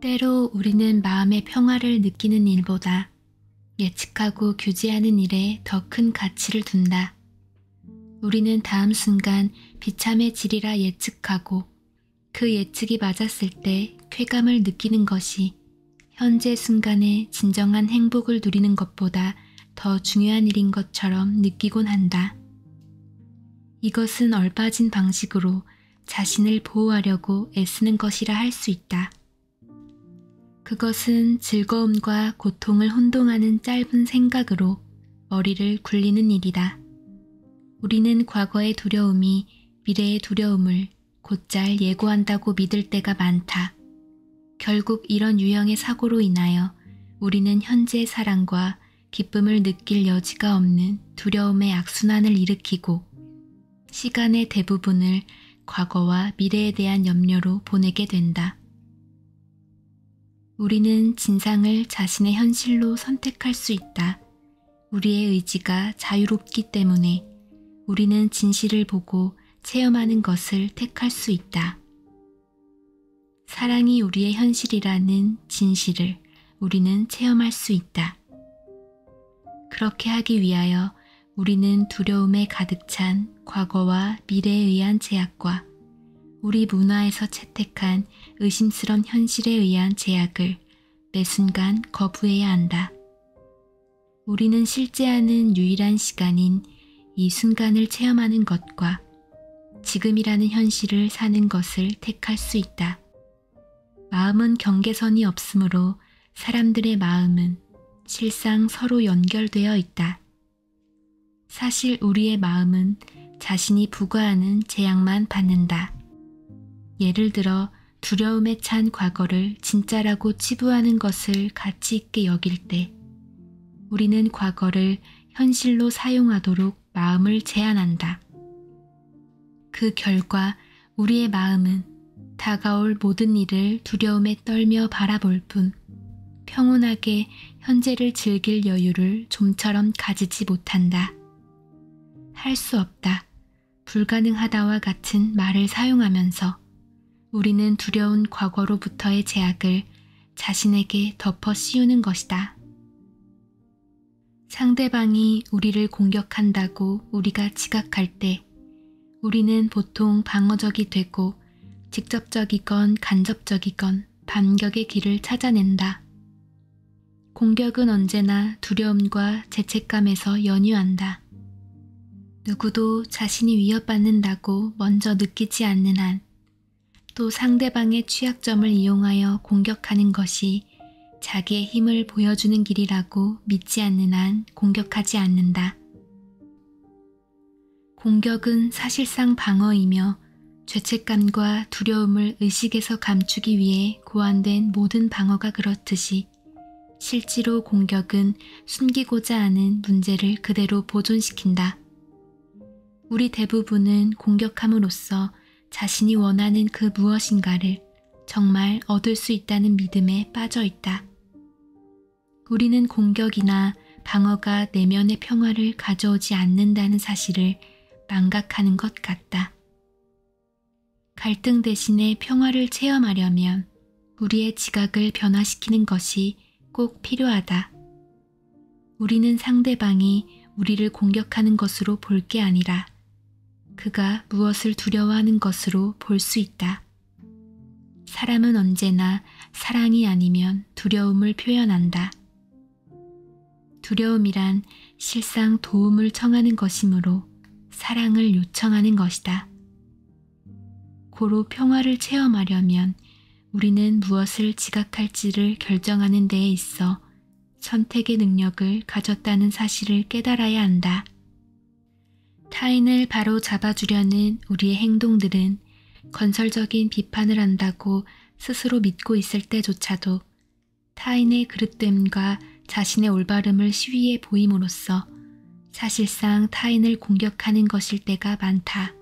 때로 우리는 마음의 평화를 느끼는 일보다 예측하고 규제하는 일에 더 큰 가치를 둔다. 우리는 다음 순간 비참의 질이라 예측하고 그 예측이 맞았을 때 쾌감을 느끼는 것이 현재 순간에 진정한 행복을 누리는 것보다 더 중요한 일인 것처럼 느끼곤 한다. 이것은 얼빠진 방식으로 자신을 보호하려고 애쓰는 것이라 할 수 있다. 그것은 즐거움과 고통을 혼동하는 짧은 생각으로 머리를 굴리는 일이다. 우리는 과거의 두려움이 미래의 두려움을 곧잘 예고한다고 믿을 때가 많다. 결국 이런 유형의 사고로 인하여 우리는 현재의 사랑과 기쁨을 느낄 여지가 없는 두려움의 악순환을 일으키고 시간의 대부분을 과거와 미래에 대한 염려로 보내게 된다. 우리는 진상을 자신의 현실로 선택할 수 있다. 우리의 의지가 자유롭기 때문에 우리는 진실을 보고 체험하는 것을 택할 수 있다. 사랑이 우리의 현실이라는 진실을 우리는 체험할 수 있다. 그렇게 하기 위하여 우리는 두려움에 가득 찬 과거와 미래에 의한 제약과 우리 문화에서 채택한 의심스런 현실에 의한 제약을 매 순간 거부해야 한다. 우리는 실제하는 유일한 시간인 이 순간을 체험하는 것과 지금이라는 현실을 사는 것을 택할 수 있다. 마음은 경계선이 없으므로 사람들의 마음은 실상 서로 연결되어 있다. 사실 우리의 마음은 자신이 부과하는 제약만 받는다. 예를 들어 두려움에 찬 과거를 진짜라고 치부하는 것을 가치 있게 여길 때 우리는 과거를 현실로 사용하도록 마음을 제한한다. 그 결과 우리의 마음은 다가올 모든 일을 두려움에 떨며 바라볼 뿐 평온하게 현재를 즐길 여유를 좀처럼 가지지 못한다. 할 수 없다, 불가능하다와 같은 말을 사용하면서 우리는 두려운 과거로부터의 제약을 자신에게 덮어 씌우는 것이다. 상대방이 우리를 공격한다고 우리가 지각할 때 우리는 보통 방어적이 되고 직접적이건 간접적이건 반격의 길을 찾아낸다. 공격은 언제나 두려움과 죄책감에서 연유한다. 누구도 자신이 위협받는다고 먼저 느끼지 않는 한, 또 상대방의 취약점을 이용하여 공격하는 것이 자기의 힘을 보여주는 길이라고 믿지 않는 한 공격하지 않는다. 공격은 사실상 방어이며 죄책감과 두려움을 의식에서 감추기 위해 고안된 모든 방어가 그렇듯이 실제로 공격은 숨기고자 하는 문제를 그대로 보존시킨다. 우리 대부분은 공격함으로써 자신이 원하는 그 무엇인가를 정말 얻을 수 있다는 믿음에 빠져 있다. 우리는 공격이나 방어가 내면의 평화를 가져오지 않는다는 사실을 망각하는 것 같다. 갈등 대신에 평화를 체험하려면 우리의 지각을 변화시키는 것이 꼭 필요하다. 우리는 상대방이 우리를 공격하는 것으로 볼 게 아니라 그가 무엇을 두려워하는 것으로 볼 수 있다. 사람은 언제나 사랑이 아니면 두려움을 표현한다. 두려움이란 실상 도움을 청하는 것이므로 사랑을 요청하는 것이다. 고로 평화를 체험하려면 우리는 무엇을 지각할지를 결정하는 데에 있어 선택의 능력을 가졌다는 사실을 깨달아야 한다. 타인을 바로 잡아주려는 우리의 행동들은 건설적인 비판을 한다고 스스로 믿고 있을 때조차도 타인의 그릇됨과 자신의 올바름을 시위해 보임으로써 사실상 타인을 공격하는 것일 때가 많다.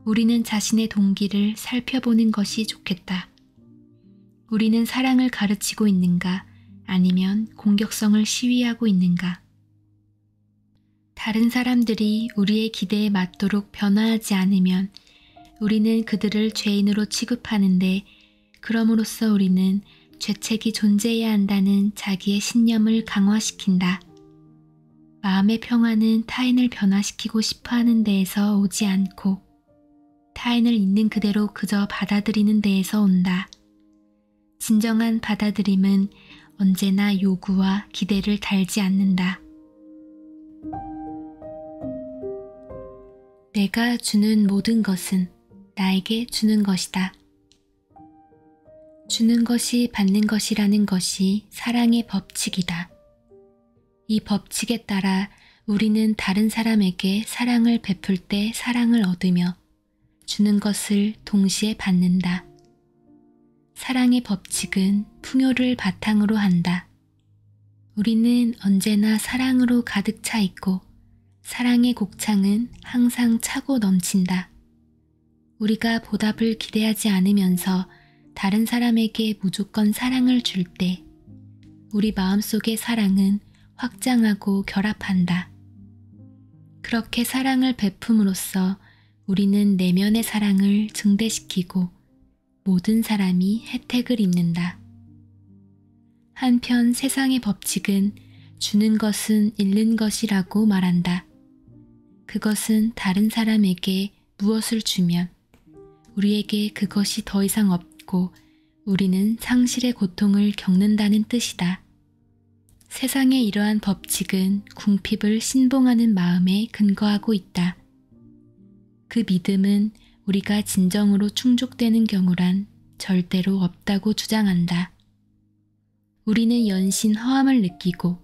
우리는 자신의 동기를 살펴보는 것이 좋겠다. 우리는 사랑을 가르치고 있는가, 아니면 공격성을 시위하고 있는가? 다른 사람들이 우리의 기대에 맞도록 변화하지 않으면 우리는 그들을 죄인으로 취급하는데 그럼으로써 우리는 죄책이 존재해야 한다는 자기의 신념을 강화시킨다. 마음의 평화는 타인을 변화시키고 싶어 하는 데에서 오지 않고 타인을 있는 그대로 그저 받아들이는 데에서 온다. 진정한 받아들임은 언제나 요구와 기대를 달지 않는다. 내가 주는 모든 것은 나에게 주는 것이다. 주는 것이 받는 것이라는 것이 사랑의 법칙이다. 이 법칙에 따라 우리는 다른 사람에게 사랑을 베풀 때 사랑을 얻으며 주는 것을 동시에 받는다. 사랑의 법칙은 풍요를 바탕으로 한다. 우리는 언제나 사랑으로 가득 차 있고 사랑의 곡창은 항상 차고 넘친다. 우리가 보답을 기대하지 않으면서 다른 사람에게 무조건 사랑을 줄 때 우리 마음속의 사랑은 확장하고 결합한다. 그렇게 사랑을 베품으로써 우리는 내면의 사랑을 증대시키고 모든 사람이 혜택을 입는다. 한편 세상의 법칙은 주는 것은 잃는 것이라고 말한다. 그것은 다른 사람에게 무엇을 주면 우리에게 그것이 더 이상 없고 우리는 상실의 고통을 겪는다는 뜻이다. 세상의 이러한 법칙은 궁핍을 신봉하는 마음에 근거하고 있다. 그 믿음은 우리가 진정으로 충족되는 경우란 절대로 없다고 주장한다. 우리는 연신 허함을 느끼고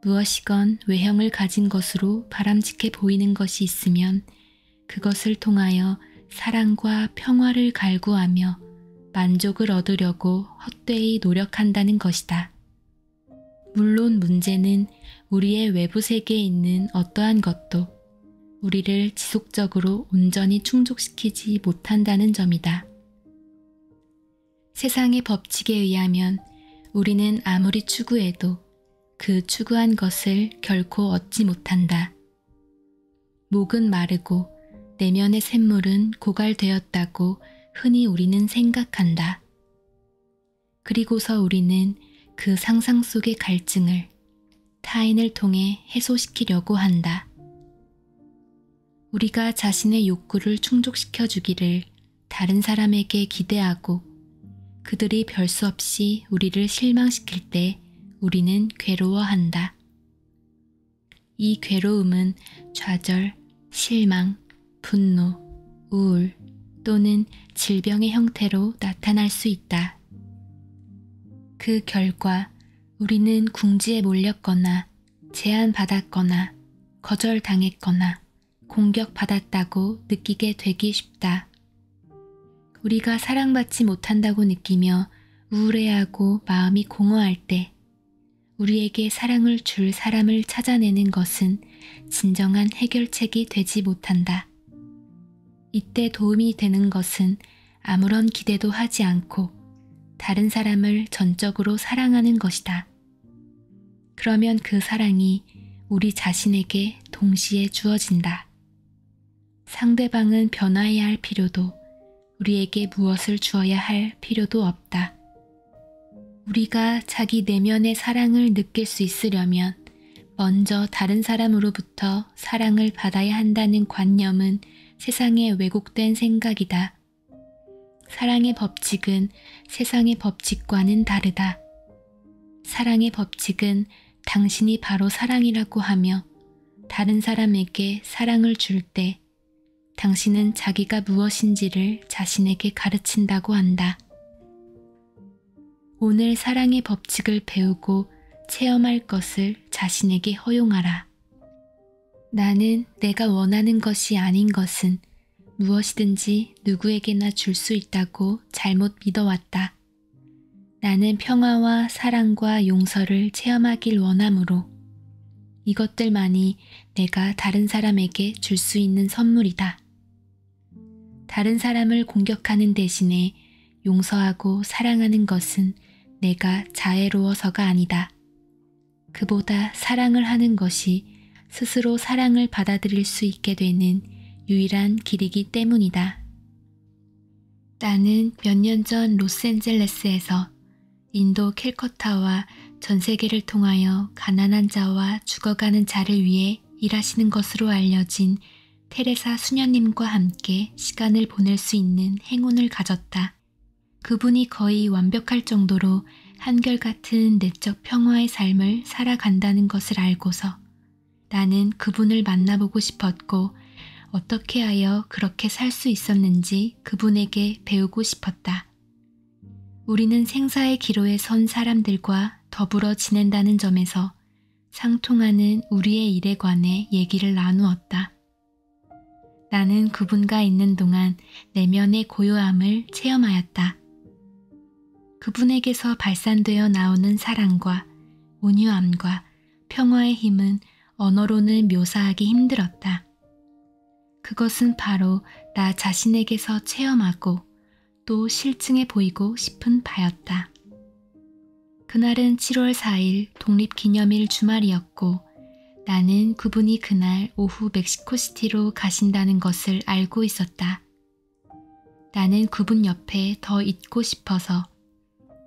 무엇이건 외형을 가진 것으로 바람직해 보이는 것이 있으면 그것을 통하여 사랑과 평화를 갈구하며 만족을 얻으려고 헛되이 노력한다는 것이다. 물론 문제는 우리의 외부 세계에 있는 어떠한 것도 우리를 지속적으로 온전히 충족시키지 못한다는 점이다. 세상의 법칙에 의하면 우리는 아무리 추구해도 그 추구한 것을 결코 얻지 못한다. 목은 마르고 내면의 샘물은 고갈되었다고 흔히 우리는 생각한다. 그리고서 우리는 그 상상 속의 갈증을 타인을 통해 해소시키려고 한다. 우리가 자신의 욕구를 충족시켜 주기를 다른 사람에게 기대하고 그들이 별 수 없이 우리를 실망시킬 때 우리는 괴로워한다. 이 괴로움은 좌절, 실망, 분노, 우울 또는 질병의 형태로 나타날 수 있다. 그 결과 우리는 궁지에 몰렸거나 제한받았거나 거절당했거나 공격받았다고 느끼게 되기 쉽다. 우리가 사랑받지 못한다고 느끼며 우울해하고 마음이 공허할 때 우리에게 사랑을 줄 사람을 찾아내는 것은 진정한 해결책이 되지 못한다. 이때 도움이 되는 것은 아무런 기대도 하지 않고 다른 사람을 전적으로 사랑하는 것이다. 그러면 그 사랑이 우리 자신에게 동시에 주어진다. 상대방은 변화해야 할 필요도 우리에게 무엇을 주어야 할 필요도 없다. 우리가 자기 내면의 사랑을 느낄 수 있으려면 먼저 다른 사람으로부터 사랑을 받아야 한다는 관념은 세상의 왜곡된 생각이다. 사랑의 법칙은 세상의 법칙과는 다르다. 사랑의 법칙은 당신이 바로 사랑이라고 하며 다른 사람에게 사랑을 줄 때 당신은 자기가 무엇인지를 자신에게 가르친다고 한다. 오늘 사랑의 법칙을 배우고 체험할 것을 자신에게 허용하라. 나는 내가 원하는 것이 아닌 것은 무엇이든지 누구에게나 줄 수 있다고 잘못 믿어왔다. 나는 평화와 사랑과 용서를 체험하길 원하므로 이것들만이 내가 다른 사람에게 줄 수 있는 선물이다. 다른 사람을 공격하는 대신에 용서하고 사랑하는 것은 내가 자애로워서가 아니다. 그보다 사랑을 하는 것이 스스로 사랑을 받아들일 수 있게 되는 유일한 길이기 때문이다. 나는 몇 년 전 로스앤젤레스에서 인도 캘커타와 전 세계를 통하여 가난한 자와 죽어가는 자를 위해 일하시는 것으로 알려진 테레사 수녀님과 함께 시간을 보낼 수 있는 행운을 가졌다. 그분이 거의 완벽할 정도로 한결같은 내적 평화의 삶을 살아간다는 것을 알고서 나는 그분을 만나보고 싶었고 어떻게 하여 그렇게 살 수 있었는지 그분에게 배우고 싶었다. 우리는 생사의 기로에 선 사람들과 더불어 지낸다는 점에서 상통하는 우리의 일에 관해 얘기를 나누었다. 나는 그분과 있는 동안 내면의 고요함을 체험하였다. 그분에게서 발산되어 나오는 사랑과 온유함과 평화의 힘은 언어로는 묘사하기 힘들었다. 그것은 바로 나 자신에게서 체험하고 또 실증해 보이고 싶은 바였다. 그날은 7월 4일 독립기념일 주말이었고 나는 그분이 그날 오후 멕시코시티로 가신다는 것을 알고 있었다. 나는 그분 옆에 더 있고 싶어서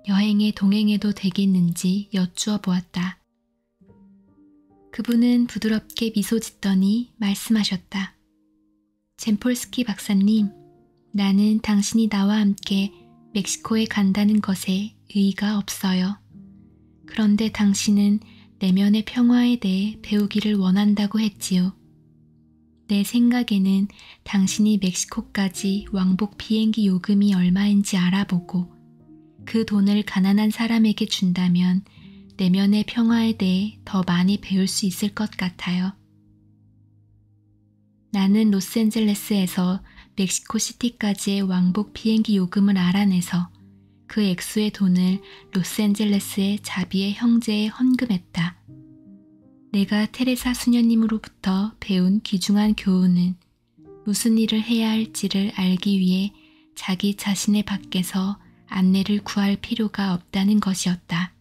여행에 동행해도 되겠는지 여쭈어 보았다. 그분은 부드럽게 미소 짓더니 말씀하셨다. 젠폴스키 박사님, 나는 당신이 나와 함께 멕시코에 간다는 것에 의의가 없어요. 그런데 당신은 내면의 평화에 대해 배우기를 원한다고 했지요. 내 생각에는 당신이 멕시코까지 왕복 비행기 요금이 얼마인지 알아보고 그 돈을 가난한 사람에게 준다면 내면의 평화에 대해 더 많이 배울 수 있을 것 같아요. 나는 로스앤젤레스에서 멕시코시티까지의 왕복 비행기 요금을 알아내서 그 액수의 돈을 로스앤젤레스의 자비의 형제에 헌금했다. 내가 테레사 수녀님으로부터 배운 귀중한 교훈은 무슨 일을 해야 할지를 알기 위해 자기 자신의 밖에서 안내를 구할 필요가 없다는 것이었다.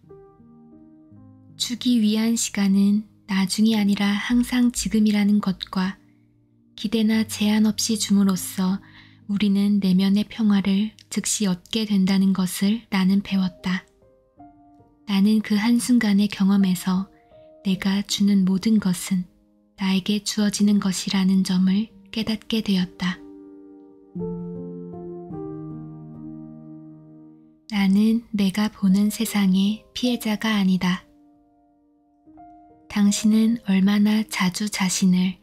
주기 위한 시간은 나중이 아니라 항상 지금이라는 것과 기대나 제한 없이 줌으로써 우리는 내면의 평화를 즉시 얻게 된다는 것을 나는 배웠다. 나는 그 한순간의 경험에서 내가 주는 모든 것은 나에게 주어지는 것이라는 점을 깨닫게 되었다. 나는 내가 보는 세상의 피해자가 아니다. 당신은 얼마나 자주 자신을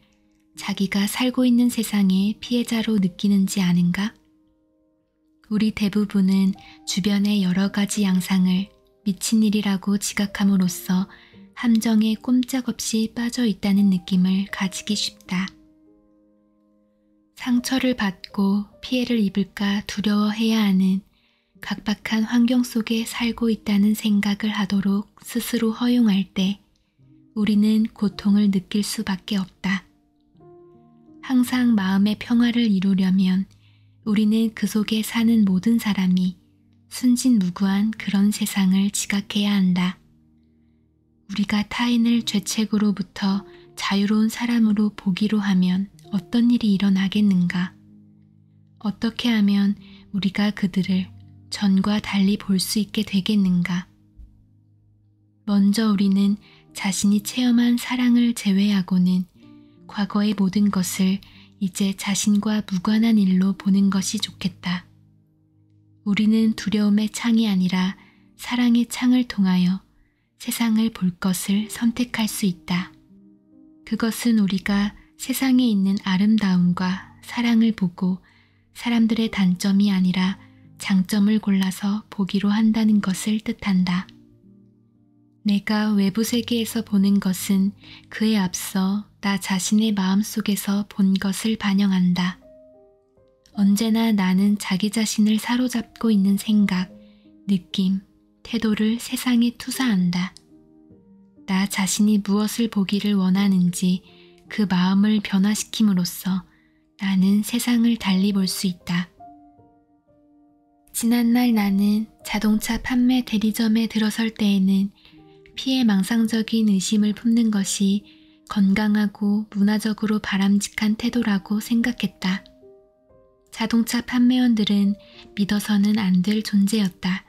자기가 살고 있는 세상의 피해자로 느끼는지 아는가? 우리 대부분은 주변의 여러 가지 양상을 미친 일이라고 지각함으로써 함정에 꼼짝없이 빠져 있다는 느낌을 가지기 쉽다. 상처를 받고 피해를 입을까 두려워해야 하는 각박한 환경 속에 살고 있다는 생각을 하도록 스스로 허용할 때 우리는 고통을 느낄 수밖에 없다. 항상 마음의 평화를 이루려면 우리는 그 속에 사는 모든 사람이 순진무구한 그런 세상을 지각해야 한다. 우리가 타인을 죄책으로부터 자유로운 사람으로 보기로 하면 어떤 일이 일어나겠는가? 어떻게 하면 우리가 그들을 전과 달리 볼 수 있게 되겠는가? 먼저 우리는 자신이 체험한 사랑을 제외하고는 과거의 모든 것을 이제 자신과 무관한 일로 보는 것이 좋겠다. 우리는 두려움의 창이 아니라 사랑의 창을 통하여 세상을 볼 것을 선택할 수 있다. 그것은 우리가 세상에 있는 아름다움과 사랑을 보고 사람들의 단점이 아니라 장점을 골라서 보기로 한다는 것을 뜻한다. 내가 외부 세계에서 보는 것은 그에 앞서 나 자신의 마음속에서 본 것을 반영한다. 언제나 나는 자기 자신을 사로잡고 있는 생각, 느낌, 태도를 세상에 투사한다. 나 자신이 무엇을 보기를 원하는지 그 마음을 변화시킴으로써 나는 세상을 달리 볼 수 있다. 지난날 나는 자동차 판매 대리점에 들어설 때에는 피해망상적인 의심을 품는 것이 건강하고 문화적으로 바람직한 태도라고 생각했다. 자동차 판매원들은 믿어서는 안 될 존재였다.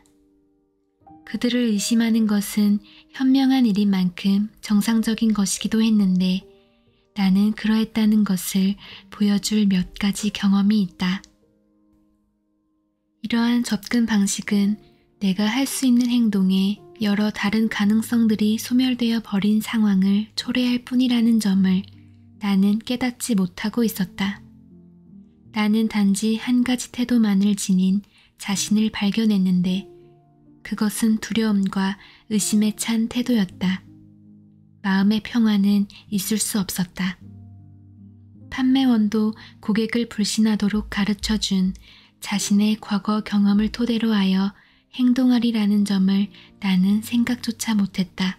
그들을 의심하는 것은 현명한 일인 만큼 정상적인 것이기도 했는데 나는 그러했다는 것을 보여줄 몇 가지 경험이 있다. 이러한 접근 방식은 내가 할 수 있는 행동에 여러 다른 가능성들이 소멸되어 버린 상황을 초래할 뿐이라는 점을 나는 깨닫지 못하고 있었다. 나는 단지 한 가지 태도만을 지닌 자신을 발견했는데 그것은 두려움과 의심에 찬 태도였다. 마음의 평화는 있을 수 없었다. 판매원도 고객을 불신하도록 가르쳐준 자신의 과거 경험을 토대로 하여 행동하리라는 점을 나는 생각조차 못했다.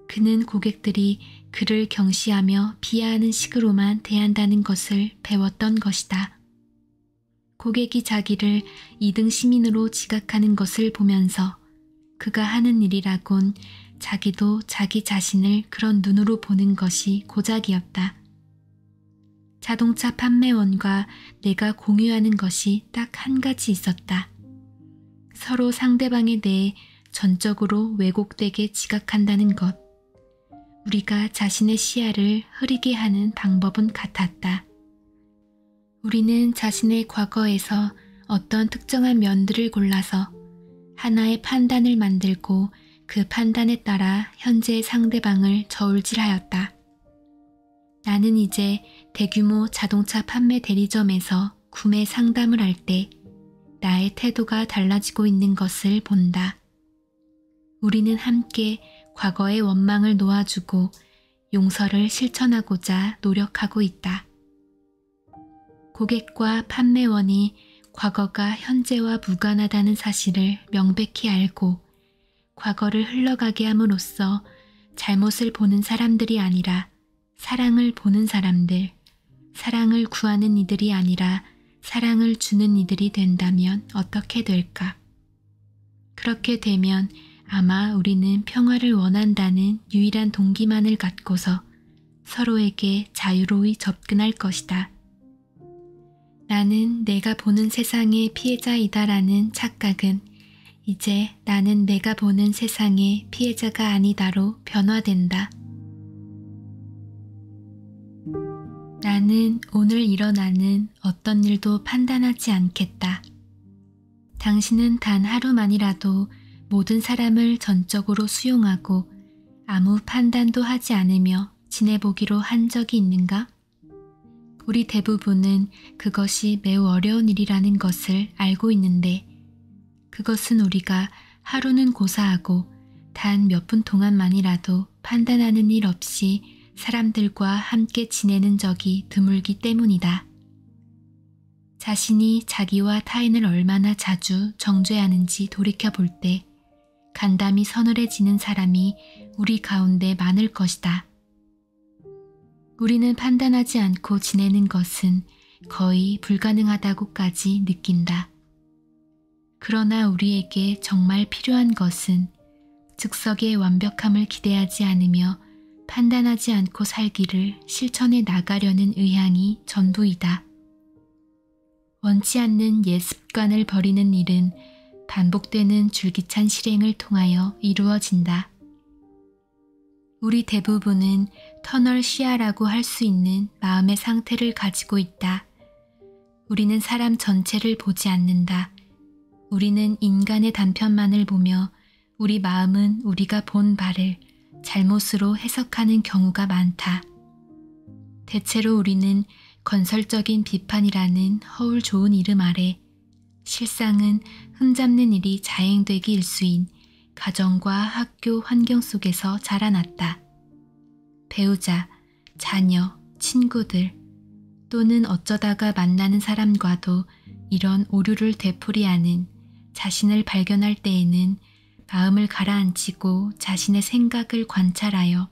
그는 고객들이 그를 경시하며 비하하는 식으로만 대한다는 것을 배웠던 것이다. 고객이 자기를 2등 시민으로 지각하는 것을 보면서 그가 하는 일이라곤 자기도 자기 자신을 그런 눈으로 보는 것이 고작이었다. 자동차 판매원과 내가 공유하는 것이 딱 한 가지 있었다. 서로 상대방에 대해 전적으로 왜곡되게 지각한다는 것. 우리가 자신의 시야를 흐리게 하는 방법은 같았다. 우리는 자신의 과거에서 어떤 특정한 면들을 골라서 하나의 판단을 만들고 그 판단에 따라 현재의 상대방을 저울질하였다. 나는 이제 대규모 자동차 판매 대리점에서 구매 상담을 할 때 나의 태도가 달라지고 있는 것을 본다. 우리는 함께 과거의 원망을 놓아주고 용서를 실천하고자 노력하고 있다. 고객과 판매원이 과거가 현재와 무관하다는 사실을 명백히 알고 과거를 흘러가게 함으로써 잘못을 보는 사람들이 아니라 사랑을 보는 사람들, 사랑을 구하는 이들이 아니라 사랑을 주는 이들이 된다면 어떻게 될까? 그렇게 되면 아마 우리는 평화를 원한다는 유일한 동기만을 갖고서 서로에게 자유로이 접근할 것이다. 나는 내가 보는 세상의 피해자이다라는 착각은 이제 나는 내가 보는 세상의 피해자가 아니다로 변화된다. 나는 오늘 일어나는 어떤 일도 판단하지 않겠다. 당신은 단 하루만이라도 모든 사람을 전적으로 수용하고 아무 판단도 하지 않으며 지내보기로 한 적이 있는가? 우리 대부분은 그것이 매우 어려운 일이라는 것을 알고 있는데 그것은 우리가 하루는 고사하고 단 몇 분 동안만이라도 판단하는 일 없이 사람들과 함께 지내는 적이 드물기 때문이다. 자신이 자기와 타인을 얼마나 자주 정죄하는지 돌이켜볼 때 간담이 서늘해지는 사람이 우리 가운데 많을 것이다. 우리는 판단하지 않고 지내는 것은 거의 불가능하다고까지 느낀다. 그러나 우리에게 정말 필요한 것은 즉석의 완벽함을 기대하지 않으며 판단하지 않고 살기를 실천해 나가려는 의향이 전부이다. 원치 않는 옛 습관을 버리는 일은 반복되는 줄기찬 실행을 통하여 이루어진다. 우리 대부분은 터널 시야라고 할 수 있는 마음의 상태를 가지고 있다. 우리는 사람 전체를 보지 않는다. 우리는 인간의 단편만을 보며 우리 마음은 우리가 본 바를 잘못으로 해석하는 경우가 많다. 대체로 우리는 건설적인 비판이라는 허울 좋은 이름 아래 실상은 흠잡는 일이 자행되기 일수인 가정과 학교 환경 속에서 자라났다. 배우자, 자녀, 친구들 또는 어쩌다가 만나는 사람과도 이런 오류를 되풀이하는 자신을 발견할 때에는 마음을 가라앉히고 자신의 생각을 관찰하여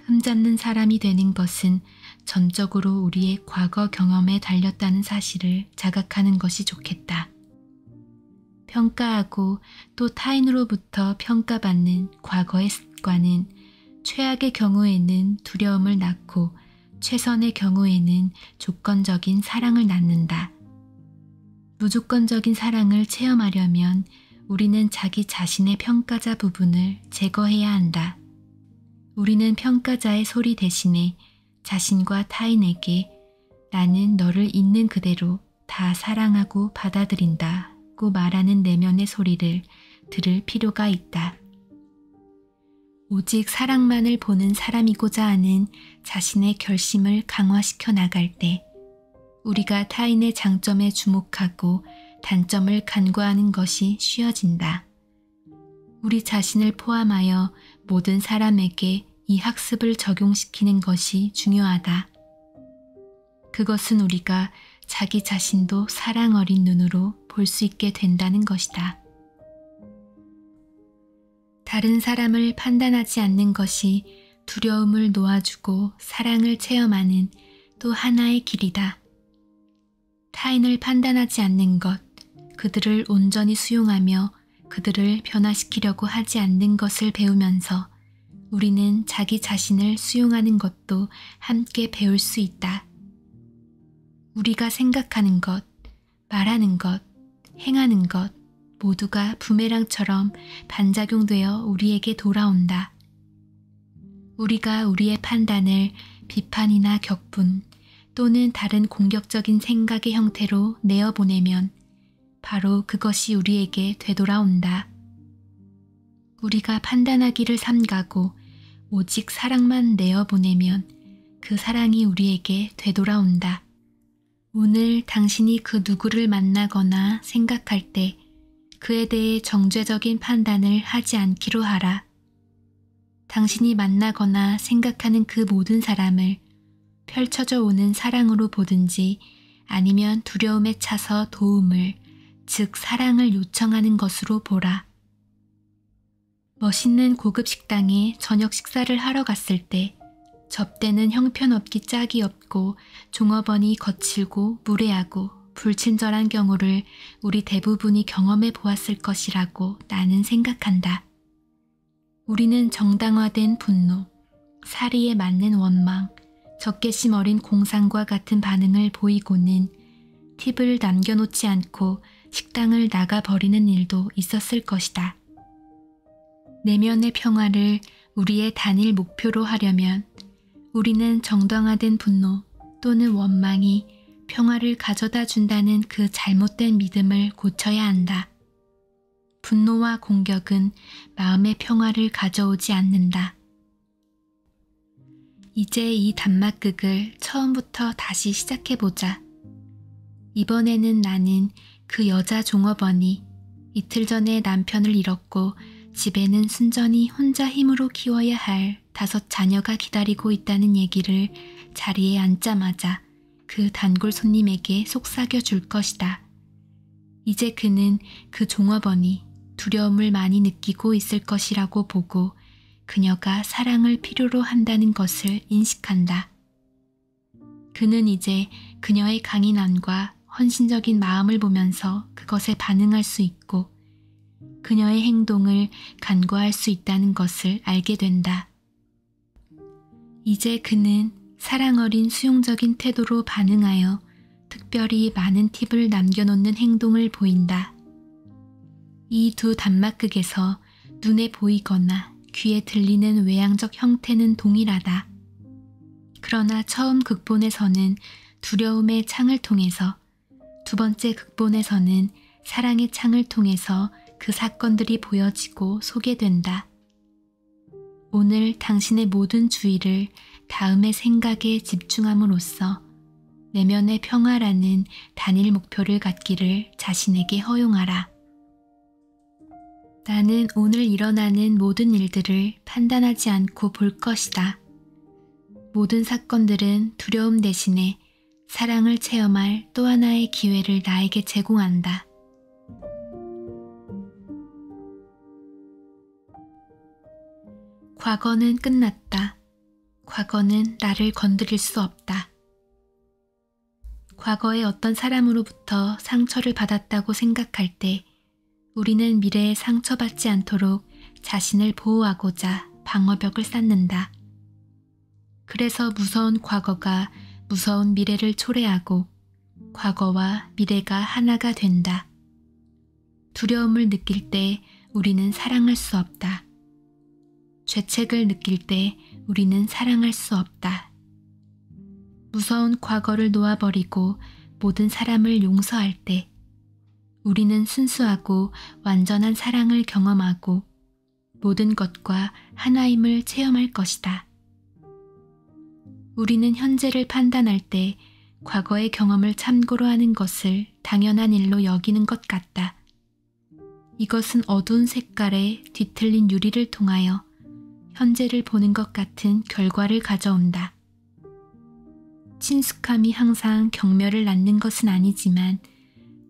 흠잡는 사람이 되는 것은 전적으로 우리의 과거 경험에 달렸다는 사실을 자각하는 것이 좋겠다. 평가하고 또 타인으로부터 평가받는 과거의 습관은 최악의 경우에는 두려움을 낳고 최선의 경우에는 조건적인 사랑을 낳는다. 무조건적인 사랑을 체험하려면 우리는 자기 자신의 평가자 부분을 제거해야 한다. 우리는 평가자의 소리 대신에 자신과 타인에게 나는 너를 있는 그대로 다 사랑하고 받아들인다고 말하는 내면의 소리를 들을 필요가 있다. 오직 사랑만을 보는 사람이고자 하는 자신의 결심을 강화시켜 나갈 때 우리가 타인의 장점에 주목하고 단점을 간과하는 것이 쉬워진다. 우리 자신을 포함하여 모든 사람에게 이 학습을 적용시키는 것이 중요하다. 그것은 우리가 자기 자신도 사랑 어린 눈으로 볼 수 있게 된다는 것이다. 다른 사람을 판단하지 않는 것이 두려움을 놓아주고 사랑을 체험하는 또 하나의 길이다. 타인을 판단하지 않는 것, 그들을 온전히 수용하며 그들을 변화시키려고 하지 않는 것을 배우면서 우리는 자기 자신을 수용하는 것도 함께 배울 수 있다. 우리가 생각하는 것, 말하는 것, 행하는 것 모두가 부메랑처럼 반작용되어 우리에게 돌아온다. 우리가 우리의 판단을 비판이나 격분 또는 다른 공격적인 생각의 형태로 내어보내면 바로 그것이 우리에게 되돌아온다. 우리가 판단하기를 삼가고 오직 사랑만 내어보내면 그 사랑이 우리에게 되돌아온다. 오늘 당신이 그 누구를 만나거나 생각할 때 그에 대해 정죄적인 판단을 하지 않기로 하라. 당신이 만나거나 생각하는 그 모든 사람을 펼쳐져 오는 사랑으로 보든지 아니면 두려움에 차서 도움을, 즉 사랑을 요청하는 것으로 보라. 멋있는 고급 식당에 저녁 식사를 하러 갔을 때 접대는 형편없기 짝이 없고 종업원이 거칠고 무례하고 불친절한 경우를 우리 대부분이 경험해 보았을 것이라고 나는 생각한다. 우리는 정당화된 분노, 사리에 맞는 원망, 적개심 어린 공상과 같은 반응을 보이고는 팁을 남겨놓지 않고 식당을 나가버리는 일도 있었을 것이다. 내면의 평화를 우리의 단일 목표로 하려면 우리는 정당화된 분노 또는 원망이 평화를 가져다 준다는 그 잘못된 믿음을 고쳐야 한다. 분노와 공격은 마음의 평화를 가져오지 않는다. 이제 이 단막극을 처음부터 다시 시작해보자. 이번에는 나는 그 여자 종업원이 이틀 전에 남편을 잃었고 집에는 순전히 혼자 힘으로 키워야 할 5 자녀가 기다리고 있다는 얘기를 자리에 앉자마자 그 단골 손님에게 속삭여 줄 것이다. 이제 그는 그 종업원이 두려움을 많이 느끼고 있을 것이라고 보고 그녀가 사랑을 필요로 한다는 것을 인식한다. 그는 이제 그녀의 강인함과 헌신적인 마음을 보면서 그것에 반응할 수 있고 그녀의 행동을 간과할 수 있다는 것을 알게 된다. 이제 그는 사랑 어린 수용적인 태도로 반응하여 특별히 많은 팁을 남겨놓는 행동을 보인다. 이 두 단막극에서 눈에 보이거나 귀에 들리는 외향적 형태는 동일하다. 그러나 처음 극본에서는 두려움의 창을 통해서, 두 번째 극본에서는 사랑의 창을 통해서 그 사건들이 보여지고 소개된다. 오늘 당신의 모든 주의를 다음의 생각에 집중함으로써 내면의 평화라는 단일 목표를 갖기를 자신에게 허용하라. 나는 오늘 일어나는 모든 일들을 판단하지 않고 볼 것이다. 모든 사건들은 두려움 대신에 사랑을 체험할 또 하나의 기회를 나에게 제공한다. 과거는 끝났다. 과거는 나를 건드릴 수 없다. 과거의 어떤 사람으로부터 상처를 받았다고 생각할 때 우리는 미래에 상처받지 않도록 자신을 보호하고자 방어벽을 쌓는다. 그래서 무서운 과거가 무서운 미래를 초래하고 과거와 미래가 하나가 된다. 두려움을 느낄 때 우리는 사랑할 수 없다. 죄책을 느낄 때 우리는 사랑할 수 없다. 무서운 과거를 놓아버리고 모든 사람을 용서할 때 우리는 순수하고 완전한 사랑을 경험하고 모든 것과 하나임을 체험할 것이다. 우리는 현재를 판단할 때 과거의 경험을 참고로 하는 것을 당연한 일로 여기는 것 같다. 이것은 어두운 색깔의 뒤틀린 유리를 통하여 현재를 보는 것 같은 결과를 가져온다. 친숙함이 항상 경멸을 낳는 것은 아니지만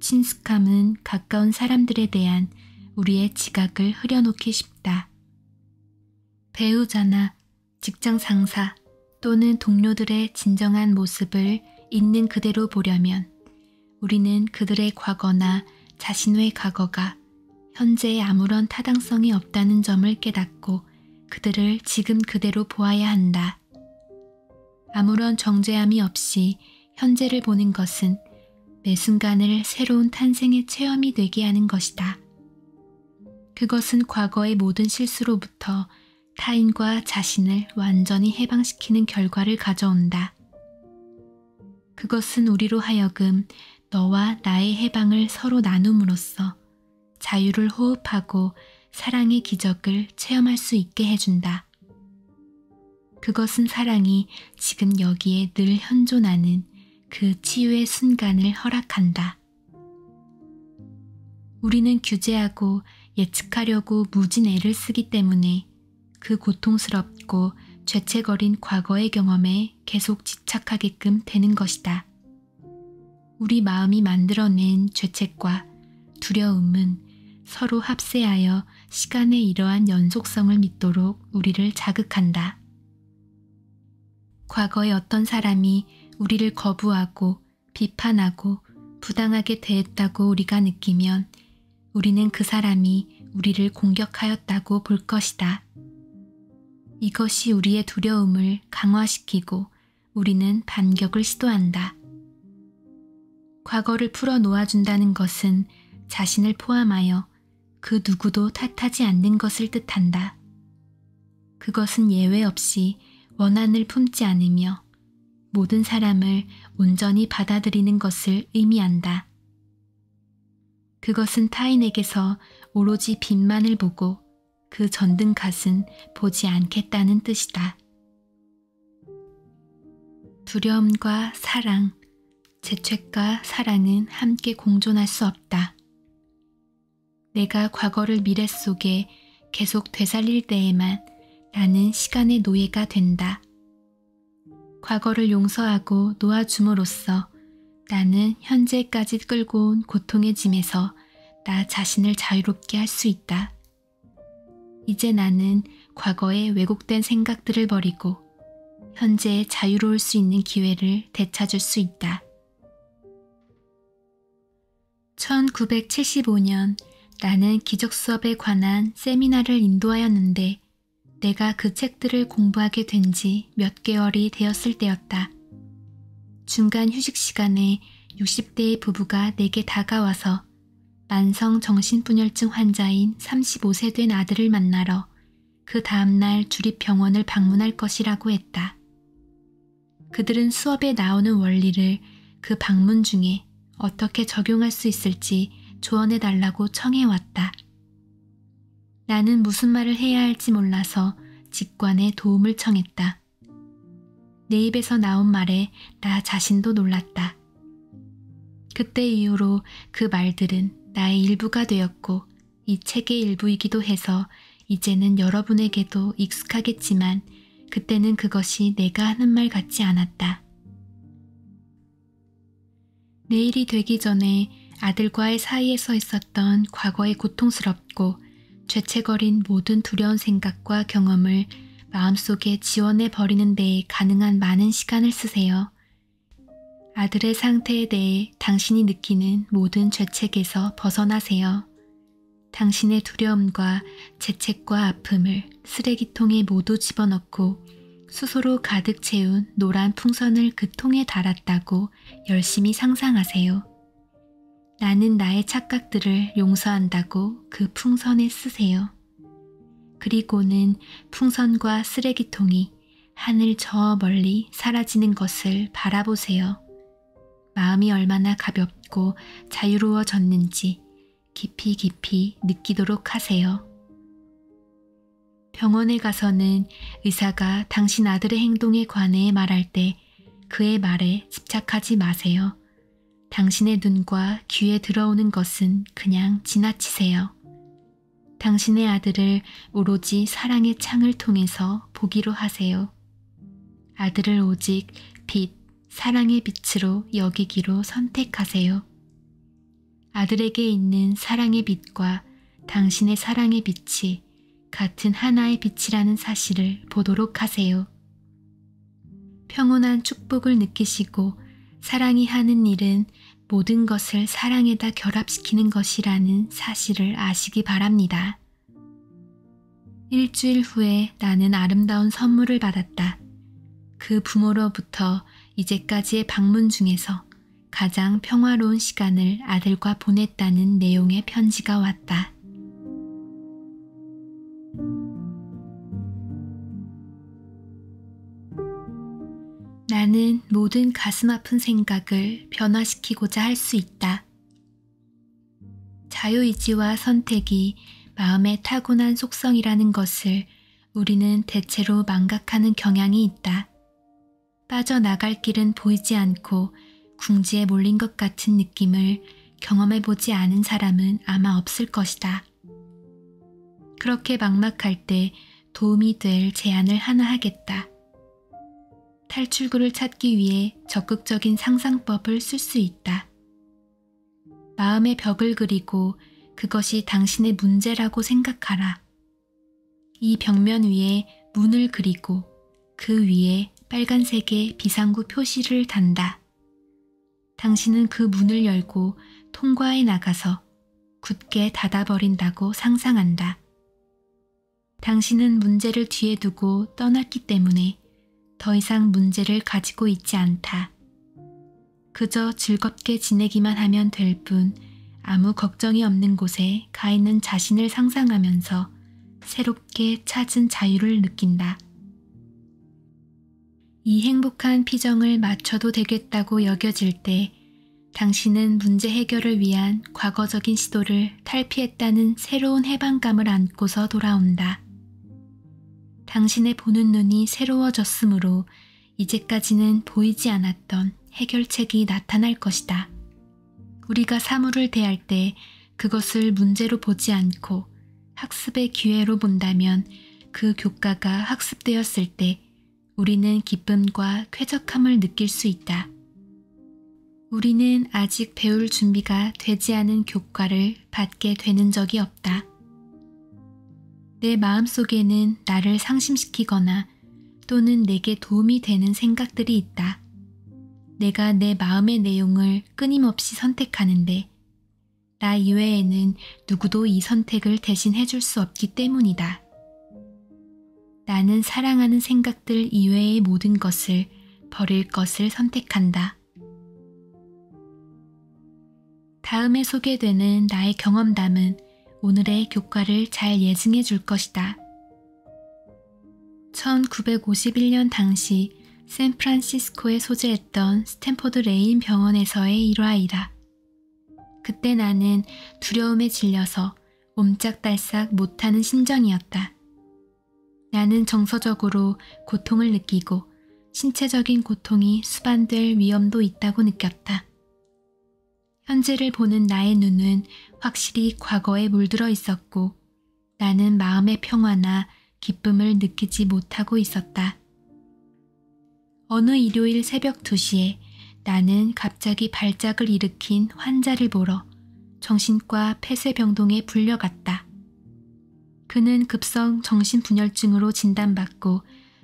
친숙함은 가까운 사람들에 대한 우리의 지각을 흐려놓기 쉽다. 배우자나 직장 상사 또는 동료들의 진정한 모습을 있는 그대로 보려면 우리는 그들의 과거나 자신의 과거가 현재에 아무런 타당성이 없다는 점을 깨닫고 그들을 지금 그대로 보아야 한다. 아무런 정죄함이 없이 현재를 보는 것은 매 순간을 새로운 탄생의 체험이 되게 하는 것이다. 그것은 과거의 모든 실수로부터 타인과 자신을 완전히 해방시키는 결과를 가져온다. 그것은 우리로 하여금 너와 나의 해방을 서로 나눔으로써 자유를 호흡하고 사랑의 기적을 체험할 수 있게 해준다. 그것은 사랑이 지금 여기에 늘 현존하는 그 치유의 순간을 허락한다. 우리는 규제하고 예측하려고 무진 애를 쓰기 때문에 그 고통스럽고 죄책어린 과거의 경험에 계속 집착하게끔 되는 것이다. 우리 마음이 만들어낸 죄책과 두려움은 서로 합세하여 시간의 이러한 연속성을 믿도록 우리를 자극한다. 과거의 어떤 사람이 우리를 거부하고 비판하고 부당하게 대했다고 우리가 느끼면 우리는 그 사람이 우리를 공격하였다고 볼 것이다. 이것이 우리의 두려움을 강화시키고 우리는 반격을 시도한다. 과거를 풀어 놓아준다는 것은 자신을 포함하여 그 누구도 탓하지 않는 것을 뜻한다. 그것은 예외 없이 원한을 품지 않으며 모든 사람을 온전히 받아들이는 것을 의미한다. 그것은 타인에게서 오로지 빛만을 보고 그 전등 갓은 보지 않겠다는 뜻이다. 두려움과 사랑, 죄책과 사랑은 함께 공존할 수 없다. 내가 과거를 미래 속에 계속 되살릴 때에만 나는 시간의 노예가 된다. 과거를 용서하고 놓아줌으로써 나는 현재까지 끌고 온 고통의 짐에서 나 자신을 자유롭게 할 수 있다. 이제 나는 과거의 왜곡된 생각들을 버리고 현재에 자유로울 수 있는 기회를 되찾을 수 있다. 1975년 나는 기적 수업에 관한 세미나를 인도하였는데 내가 그 책들을 공부하게 된 지 몇 개월이 되었을 때였다. 중간 휴식 시간에 60대의 부부가 내게 다가와서 만성 정신분열증 환자인 35세 된 아들을 만나러 그 다음날 주립병원을 방문할 것이라고 했다. 그들은 수업에 나오는 원리를 그 방문 중에 어떻게 적용할 수 있을지 조언해달라고 청해왔다. 나는 무슨 말을 해야 할지 몰라서 직관에 도움을 청했다. 내 입에서 나온 말에 나 자신도 놀랐다. 그때 이후로 그 말들은 나의 일부가 되었고 이 책의 일부이기도 해서 이제는 여러분에게도 익숙하겠지만 그때는 그것이 내가 하는 말 같지 않았다. 내일이 되기 전에 아들과의 사이에서 있었던 과거의 고통스럽고 죄책어린 모든 두려운 생각과 경험을 마음속에 지워내 버리는 데에 가능한 많은 시간을 쓰세요. 아들의 상태에 대해 당신이 느끼는 모든 죄책에서 벗어나세요. 당신의 두려움과 죄책과 아픔을 쓰레기통에 모두 집어넣고 수소로 가득 채운 노란 풍선을 그 통에 달았다고 열심히 상상하세요. 나는 나의 착각들을 용서한다고 그 풍선에 쓰세요. 그리고는 풍선과 쓰레기통이 하늘 저 멀리 사라지는 것을 바라보세요. 마음이 얼마나 가볍고 자유로워졌는지 깊이 깊이 느끼도록 하세요. 병원에 가서는 의사가 당신 아들의 행동에 관해 말할 때 그의 말에 집착하지 마세요. 당신의 눈과 귀에 들어오는 것은 그냥 지나치세요. 당신의 아들을 오로지 사랑의 창을 통해서 보기로 하세요. 아들을 오직 빛, 사랑의 빛으로 여기기로 선택하세요. 아들에게 있는 사랑의 빛과 당신의 사랑의 빛이 같은 하나의 빛이라는 사실을 보도록 하세요. 평온한 축복을 느끼시고 사랑이 하는 일은 모든 것을 사랑에다 결합시키는 것이라는 사실을 아시기 바랍니다. 일주일 후에 나는 아름다운 선물을 받았다. 그 부모로부터 이제까지의 방문 중에서 가장 평화로운 시간을 아들과 보냈다는 내용의 편지가 왔다. 나는 모든 가슴 아픈 생각을 변화시키고자 할 수 있다. 자유의지와 선택이 마음의 타고난 속성이라는 것을 우리는 대체로 망각하는 경향이 있다. 빠져나갈 길은 보이지 않고 궁지에 몰린 것 같은 느낌을 경험해보지 않은 사람은 아마 없을 것이다. 그렇게 막막할 때 도움이 될 제안을 하나 하겠다. 탈출구를 찾기 위해 적극적인 상상법을 쓸 수 있다. 마음의 벽을 그리고 그것이 당신의 문제라고 생각하라. 이 벽면 위에 문을 그리고 그 위에 빨간색의 비상구 표시를 단다. 당신은 그 문을 열고 통과해 나가서 굳게 닫아버린다고 상상한다. 당신은 문제를 뒤에 두고 떠났기 때문에 더 이상 문제를 가지고 있지 않다. 그저 즐겁게 지내기만 하면 될 뿐 아무 걱정이 없는 곳에 가 있는 자신을 상상하면서 새롭게 찾은 자유를 느낀다. 이 행복한 피정을 맞춰도 되겠다고 여겨질 때 당신은 문제 해결을 위한 과거적인 시도를 탈피했다는 새로운 해방감을 안고서 돌아온다. 당신의 보는 눈이 새로워졌으므로 이제까지는 보이지 않았던 해결책이 나타날 것이다. 우리가 사물을 대할 때 그것을 문제로 보지 않고 학습의 기회로 본다면 그 교과가 학습되었을 때 우리는 기쁨과 쾌적함을 느낄 수 있다. 우리는 아직 배울 준비가 되지 않은 교과를 받게 되는 적이 없다. 내 마음속에는 나를 상심시키거나 또는 내게 도움이 되는 생각들이 있다. 내가 내 마음의 내용을 끊임없이 선택하는데 나 이외에는 누구도 이 선택을 대신 해줄 수 없기 때문이다. 나는 사랑하는 생각들 이외의 모든 것을 버릴 것을 선택한다. 다음에 소개되는 나의 경험담은 오늘의 교과를 잘 예증해 줄 것이다. 1951년 당시 샌프란시스코에 소재했던 스탠포드 레인 병원에서의 일화이다. 그때 나는 두려움에 질려서 옴짝달싹 못하는 심정이었다. 나는 정서적으로 고통을 느끼고 신체적인 고통이 수반될 위험도 있다고 느꼈다. 현재를 보는 나의 눈은 확실히 과거에 물들어 있었고 나는 마음의 평화나 기쁨을 느끼지 못하고 있었다. 어느 일요일 새벽 2시에 나는 갑자기 발작을 일으킨 환자를 보러 정신과 폐쇄병동에 불려갔다. 그는 급성 정신분열증으로 진단받고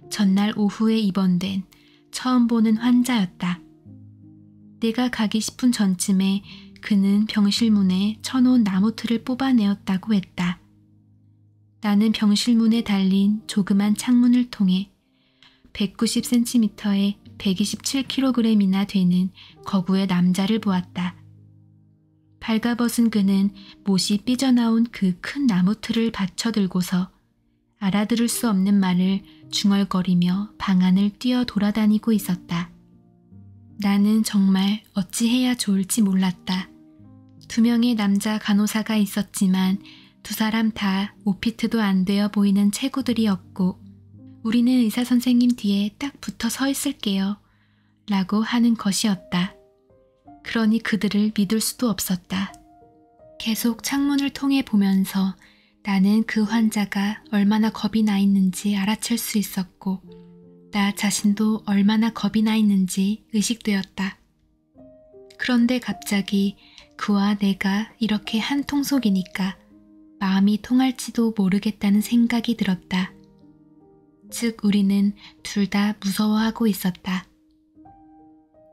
전날 오후에 입원된 처음 보는 환자였다. 내가 가기 10분 전쯤에 그는 병실 문에 쳐놓은 나무틀을 뽑아내었다고 했다. 나는 병실 문에 달린 조그만 창문을 통해 190cm에 127kg이나 되는 거구의 남자를 보았다. 발가벗은 그는 못이 삐져나온 그 큰 나무틀을 받쳐들고서 알아들을 수 없는 말을 중얼거리며 방 안을 뛰어 돌아다니고 있었다. 나는 정말 어찌해야 좋을지 몰랐다. 2명의 남자 간호사가 있었지만 2사람 다 오피트도 안 되어 보이는 체구들이었고 우리는 의사 선생님 뒤에 딱 붙어 서 있을게요 라고 하는 것이었다. 그러니 그들을 믿을 수도 없었다. 계속 창문을 통해 보면서 나는 그 환자가 얼마나 겁이 나 있는지 알아챌 수 있었고 나 자신도 얼마나 겁이 나 있는지 의식되었다. 그런데 갑자기 그와 내가 이렇게 한 통속이니까 마음이 통할지도 모르겠다는 생각이 들었다. 즉 우리는 둘 다 무서워하고 있었다.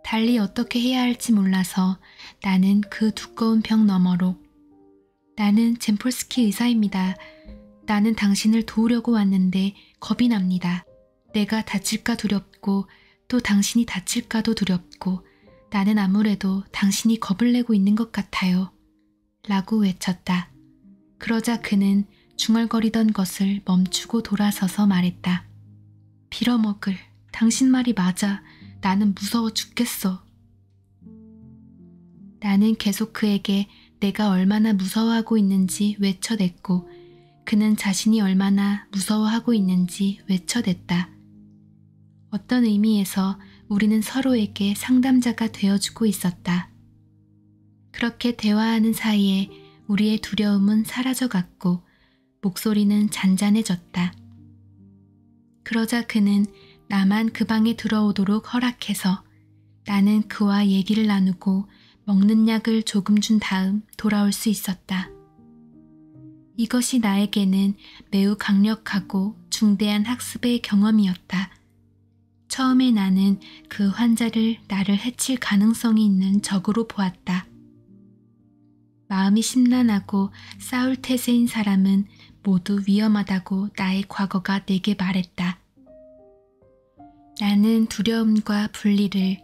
달리 어떻게 해야 할지 몰라서 나는 그 두꺼운 벽 너머로 나는 젠폴스키 의사입니다. 나는 당신을 도우려고 왔는데 겁이 납니다. 내가 다칠까 두렵고 또 당신이 다칠까도 두렵고 나는 아무래도 당신이 겁을 내고 있는 것 같아요. 라고 외쳤다. 그러자 그는 중얼거리던 것을 멈추고 돌아서서 말했다. 빌어먹을, 당신 말이 맞아. 나는 무서워 죽겠어. 나는 계속 그에게 내가 얼마나 무서워하고 있는지 외쳐댔고 그는 자신이 얼마나 무서워하고 있는지 외쳐댔다. 어떤 의미에서 우리는 서로에게 상담자가 되어주고 있었다. 그렇게 대화하는 사이에 우리의 두려움은 사라져갔고 목소리는 잔잔해졌다. 그러자 그는 나만 그 방에 들어오도록 허락해서 나는 그와 얘기를 나누고 먹는 약을 조금 준 다음 돌아올 수 있었다. 이것이 나에게는 매우 강력하고 중대한 학습의 경험이었다. 처음에 나는 그 환자를 나를 해칠 가능성이 있는 적으로 보았다. 마음이 심란하고 싸울 태세인 사람은 모두 위험하다고 나의 과거가 내게 말했다. 나는 두려움과 분리를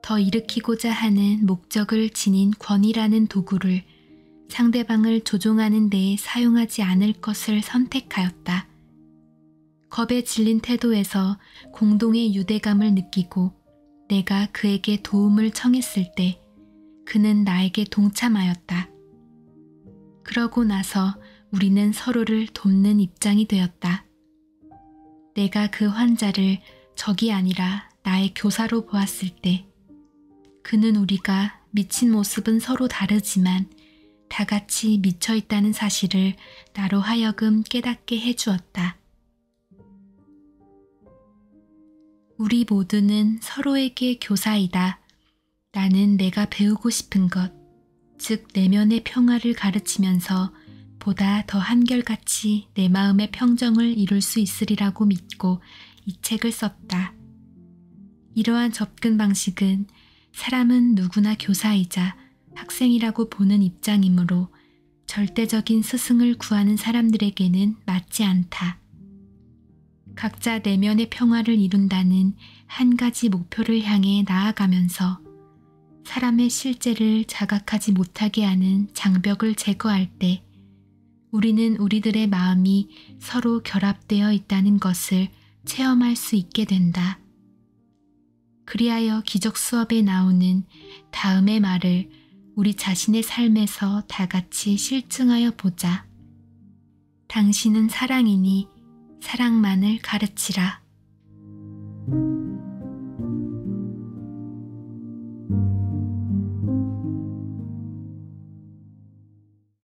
더 일으키고자 하는 목적을 지닌 권위라는 도구를 상대방을 조종하는 데에 사용하지 않을 것을 선택하였다. 겁에 질린 태도에서 공동의 유대감을 느끼고 내가 그에게 도움을 청했을 때 그는 나에게 동참하였다. 그러고 나서 우리는 서로를 돕는 입장이 되었다. 내가 그 환자를 적이 아니라 나의 교사로 보았을 때 그는 우리가 미친 모습은 서로 다르지만 다 같이 미쳐있다는 사실을 나로 하여금 깨닫게 해주었다. 우리 모두는 서로에게 교사이다. 나는 내가 배우고 싶은 것, 즉 내면의 평화를 가르치면서 보다 더 한결같이 내 마음의 평정을 이룰 수 있으리라고 믿고 이 책을 썼다. 이러한 접근 방식은 사람은 누구나 교사이자 학생이라고 보는 입장이므로 절대적인 스승을 구하는 사람들에게는 맞지 않다. 각자 내면의 평화를 이룬다는 한 가지 목표를 향해 나아가면서 사람의 실제를 자각하지 못하게 하는 장벽을 제거할 때 우리는 우리들의 마음이 서로 결합되어 있다는 것을 체험할 수 있게 된다. 그리하여 기적 수업에 나오는 다음의 말을 우리 자신의 삶에서 다 같이 실증하여 보자. 당신은 사랑이니 사랑만을 가르치라.